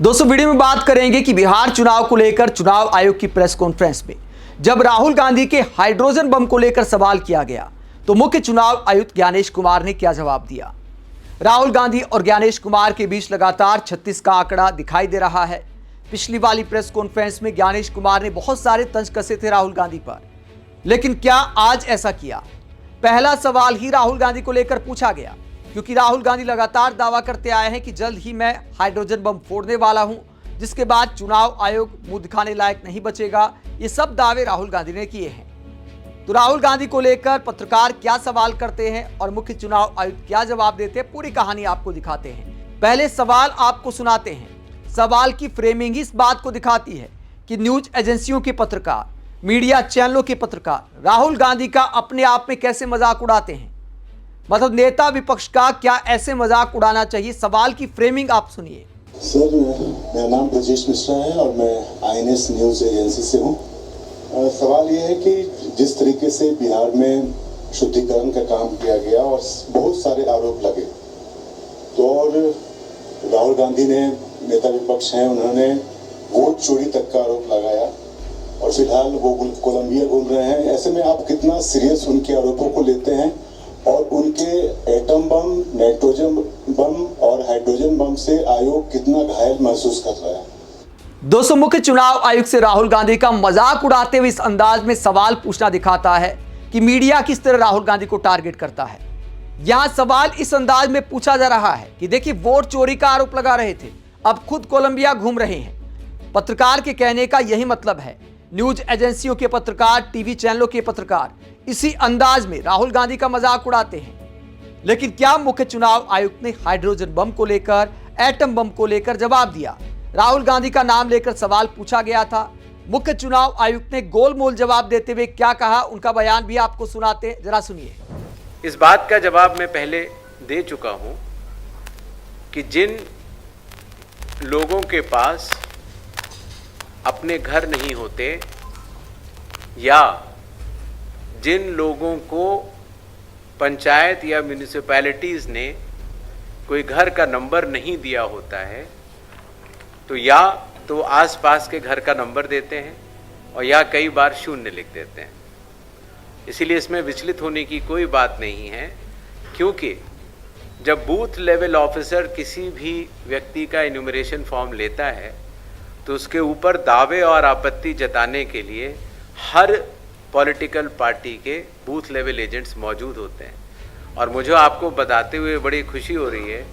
दोस्तों वीडियो में बात करेंगे कि बिहार चुनाव को लेकर चुनाव आयोग की प्रेस कॉन्फ्रेंस में जब राहुल गांधी के हाइड्रोजन बम को लेकर सवाल किया गया तो मुख्य चुनाव आयुक्त ज्ञानेश कुमार ने क्या जवाब दिया। राहुल गांधी और ज्ञानेश कुमार के बीच लगातार 36 का आंकड़ा दिखाई दे रहा है। पिछली वाली प्रेस कॉन्फ्रेंस में ज्ञानेश कुमार ने बहुत सारे तंज कसे थे राहुल गांधी पर, लेकिन क्या आज ऐसा किया? पहला सवाल ही राहुल गांधी को लेकर पूछा गया, क्योंकि राहुल गांधी लगातार दावा करते आए हैं कि जल्द ही मैं हाइड्रोजन बम फोड़ने वाला हूं, जिसके बाद चुनाव आयोग मुंह दिखाने लायक नहीं बचेगा। ये सब दावे राहुल गांधी ने किए हैं। तो राहुल गांधी को लेकर पत्रकार क्या सवाल करते हैं और मुख्य चुनाव आयुक्त क्या जवाब देते हैं, पूरी कहानी आपको दिखाते हैं। पहले सवाल आपको सुनाते हैं। सवाल की फ्रेमिंग ही इस बात को दिखाती है कि न्यूज एजेंसियों के पत्रकार, मीडिया चैनलों के पत्रकार राहुल गांधी का अपने आप में कैसे मजाक उड़ाते हैं। मतलब नेता विपक्ष का क्या ऐसे मजाक उड़ाना चाहिए? सवाल की फ्रेमिंग आप सुनिए। सर, मेरा नाम ब्रजेश मिश्रा है और मैं आईएनएस न्यूज एजेंसी से हूँ। सवाल ये है कि जिस तरीके से बिहार में शुद्धिकरण का काम किया गया और बहुत सारे आरोप लगे, तो और राहुल गांधी ने, नेता विपक्ष हैं, उन्होंने वोट चोरी तक का आरोप लगाया और फिलहाल वो कोलंबिया घूम रहे हैं। ऐसे में आप कितना सीरियस उनके आरोपों को लेते हैं और उनके एटम बम, नाइट्रोजन बम और हाइड्रोजन बम से आयोग कितना घायल महसूस कर रहा है? दोस्तों, मुख्य चुनाव आयुक्त से राहुल गांधी का मजाक उड़ाते हुए इस अंदाज में सवाल पूछना दिखाता है कि मीडिया किस तरह राहुल गांधी को टारगेट करता है। यहां सवाल इस अंदाज में पूछा जा रहा है कि देखिए, वोट चोरी का आरोप लगा रहे थे, अब खुद कोलंबिया घूम रहे हैं। पत्रकार के कहने का यही मतलब है। न्यूज एजेंसियों के पत्रकार, टीवी चैनलों के पत्रकार इसी अंदाज में राहुल गांधी का मजाक उड़ाते हैं। लेकिन क्या मुख्य चुनाव आयुक्त ने हाइड्रोजन बम को लेकर, एटम बम को लेकर जवाब दिया? राहुल गांधी का नाम लेकर सवाल पूछा गया था। मुख्य चुनाव आयुक्त ने गोलमोल जवाब देते हुए क्या कहा, उनका बयान भी आपको सुनाते हैं, जरा सुनिए। इस बात का जवाब मैं पहले दे चुका हूं कि जिन लोगों के पास अपने घर नहीं होते या जिन लोगों को पंचायत या म्यूनिसिपैलिटीज़ ने कोई घर का नंबर नहीं दिया होता है, तो या तो आसपास के घर का नंबर देते हैं और या कई बार शून्य लिख देते हैं। इसीलिए इसमें विचलित होने की कोई बात नहीं है, क्योंकि जब बूथ लेवल ऑफिसर किसी भी व्यक्ति का इन्यूमरेशन फॉर्म लेता है तो उसके ऊपर दावे और आपत्ति जताने के लिए हर पॉलिटिकल पार्टी के बूथ लेवल एजेंट्स मौजूद होते हैं। और मुझे आपको बताते हुए बड़ी खुशी हो रही है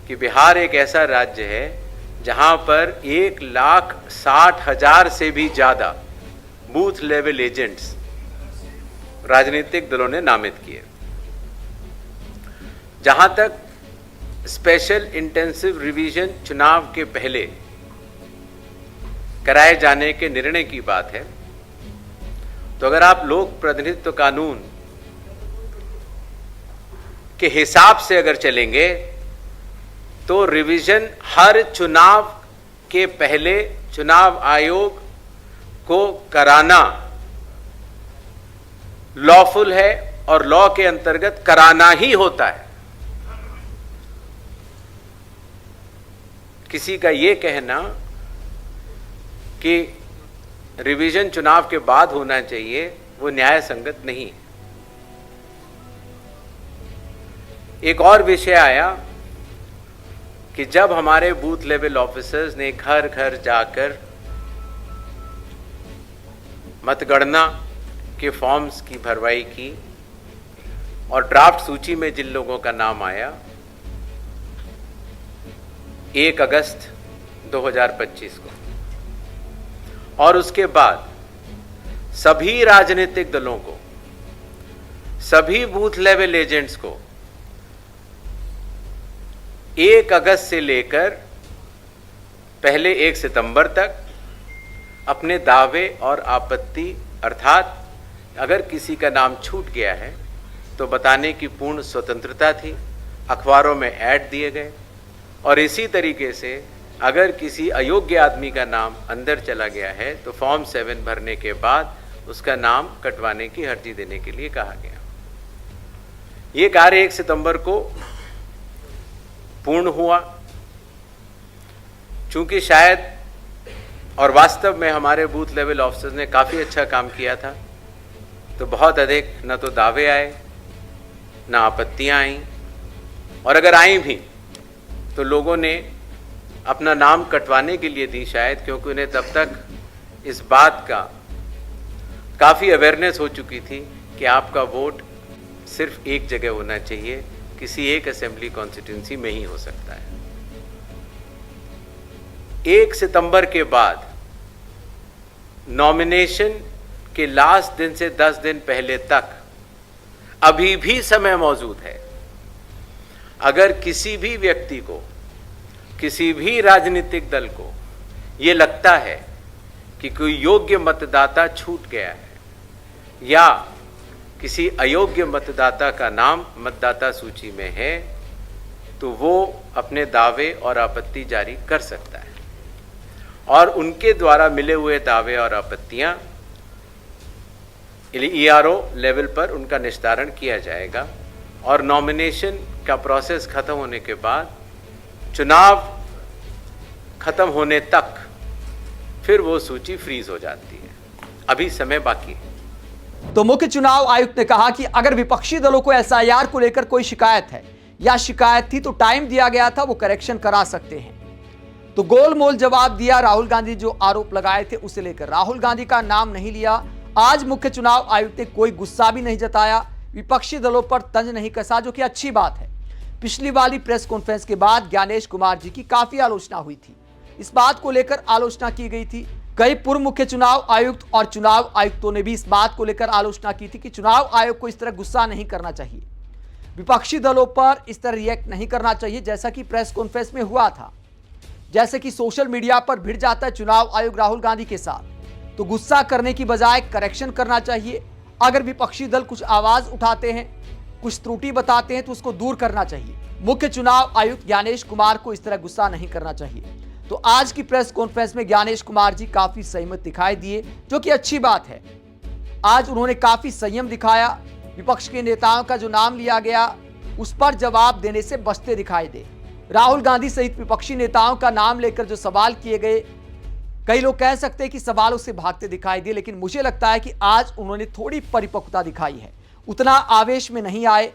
कि बिहार एक ऐसा राज्य है जहां पर 1,60,000 से भी ज़्यादा बूथ लेवल एजेंट्स राजनीतिक दलों ने नामित किए। जहां तक स्पेशल इंटेंसिव रिवीजन चुनाव के पहले कराए जाने के निर्णय की बात है, तो अगर आप लोक प्रतिनिधित्व कानून के हिसाब से अगर चलेंगे तो रिवीजन हर चुनाव के पहले चुनाव आयोग को कराना लॉफुल है और लॉ के अंतर्गत कराना ही होता है। किसी का यह कहना कि रिवीजन चुनाव के बाद होना चाहिए, वो न्याय संगत नहीं है। एक और विषय आया कि जब हमारे बूथ लेवल ऑफिसर्स ने घर घर जाकर मतगणना के फॉर्म्स की भरवाई की और ड्राफ्ट सूची में जिन लोगों का नाम आया 1 अगस्त 2025 को, और उसके बाद सभी राजनीतिक दलों को, सभी बूथ लेवल एजेंट्स को 1 अगस्त से लेकर पहले 1 सितंबर तक अपने दावे और आपत्ति, अर्थात अगर किसी का नाम छूट गया है तो बताने की पूर्ण स्वतंत्रता थी। अखबारों में ऐड दिए गए और इसी तरीके से अगर किसी अयोग्य आदमी का नाम अंदर चला गया है तो फॉर्म 7 भरने के बाद उसका नाम कटवाने की अर्जी देने के लिए कहा गया। ये कार्य 1 सितंबर को पूर्ण हुआ। चूंकि शायद और वास्तव में हमारे बूथ लेवल ऑफिसर्स ने काफ़ी अच्छा काम किया था, तो बहुत अधिक न तो दावे आए न आपत्तियां आईं, और अगर आई भी तो लोगों ने अपना नाम कटवाने के लिए दी शायद, क्योंकि उन्हें तब तक इस बात का काफ़ी अवेयरनेस हो चुकी थी कि आपका वोट सिर्फ एक जगह होना चाहिए, किसी एक असेंबली कॉन्स्टिट्यूंसी में ही हो सकता है। 1 सितंबर के बाद नॉमिनेशन के लास्ट दिन से 10 दिन पहले तक अभी भी समय मौजूद है। अगर किसी भी व्यक्ति को, किसी भी राजनीतिक दल को ये लगता है कि कोई योग्य मतदाता छूट गया है या किसी अयोग्य मतदाता का नाम मतदाता सूची में है, तो वो अपने दावे और आपत्ति जारी कर सकता है, और उनके द्वारा मिले हुए दावे और आपत्तियां ERO लेवल पर उनका निस्तारण किया जाएगा, और नॉमिनेशन का प्रोसेस खत्म होने के बाद चुनाव खत्म होने तक फिर वो सूची फ्रीज हो जाती है। अभी समय बाकी है। तो मुख्य चुनाव आयुक्त ने कहा कि अगर विपक्षी दलों को SIR को लेकर कोई शिकायत है या शिकायत थी तो टाइम दिया गया था, वो करेक्शन करा सकते हैं। तो गोलमोल जवाब दिया राहुल गांधी जो आरोप लगाए थे उसे लेकर। राहुल गांधी का नाम नहीं लिया। आज मुख्य चुनाव आयुक्त ने कोई गुस्सा भी नहीं जताया, विपक्षी दलों पर तंज नहीं कसा, जो कि अच्छी बात है। पिछली वाली प्रेस कॉन्फ्रेंस के बाद ज्ञानेश कुमार जी की काफी आलोचना हुई थी, इस बात को लेकर आलोचना की गई थी। कई पूर्व मुख्य चुनाव आयुक्त और चुनाव आयुक्तों ने भी इस बात को लेकर आलोचना की थी कि चुनाव आयोग को इस तरह गुस्सा नहीं करना चाहिए, विपक्षी दलों पर इस तरह रिएक्ट नहीं करना चाहिए जैसा कि प्रेस कॉन्फ्रेंस में हुआ था। जैसे कि सोशल मीडिया पर भिड़ जाता है चुनाव आयोग राहुल गांधी के साथ, तो गुस्सा करने की बजाय करेक्शन करना चाहिए। अगर विपक्षी दल कुछ आवाज उठाते हैं, कुछ त्रुटि बताते हैं, तो उसको दूर करना चाहिए। मुख्य चुनाव आयुक्त ज्ञानेश कुमार को इस तरह गुस्सा नहीं करना चाहिए। तो आज की प्रेस कॉन्फ्रेंस में ज्ञानेश कुमार जी काफी संयमित दिखाई दिए, जो कि अच्छी बात है। आज उन्होंने काफी संयम दिखाया। विपक्ष के नेताओं का जो नाम लिया गया उस पर जवाब देने से बचते दिखाई दे। राहुल गांधी सहित विपक्षी नेताओं का नाम लेकर जो सवाल किए गए, कई लोग कह सकते हैं कि सवालों से भागते दिखाई दिए, लेकिन मुझे लगता है कि आज उन्होंने थोड़ी परिपक्वता दिखाई है। उतना आवेश में नहीं आए,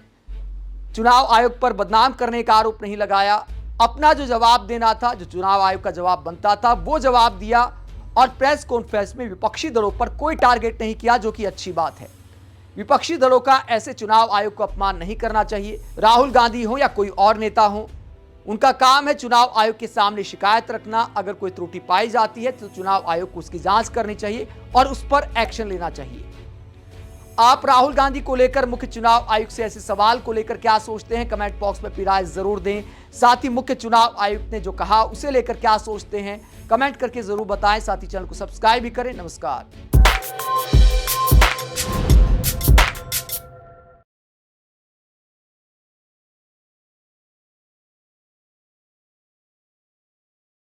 चुनाव आयोग पर बदनाम करने का आरोप नहीं लगाया। अपना जो जवाब देना था, जो चुनाव आयोग का जवाब बनता था, वो जवाब दिया, और प्रेस कॉन्फ्रेंस में विपक्षी दलों पर कोई टारगेट नहीं किया, जो कि अच्छी बात है। विपक्षी दलों का ऐसे चुनाव आयोग को अपमान नहीं करना चाहिए। राहुल गांधी हो या कोई और नेता हो, उनका काम है चुनाव आयोग के सामने शिकायत रखना। अगर कोई त्रुटि पाई जाती है तो चुनाव आयोग को उसकी जांच करनी चाहिए और उस पर एक्शन लेना चाहिए। आप राहुल गांधी को लेकर, मुख्य चुनाव आयुक्त से ऐसे सवाल को लेकर क्या सोचते हैं, कमेंट बॉक्स में अपनी राय जरूर दें। साथ ही मुख्य चुनाव आयुक्त ने जो कहा उसे लेकर क्या सोचते हैं, कमेंट करके जरूर बताएं। साथ ही चैनल को सब्सक्राइब भी करें। नमस्कार।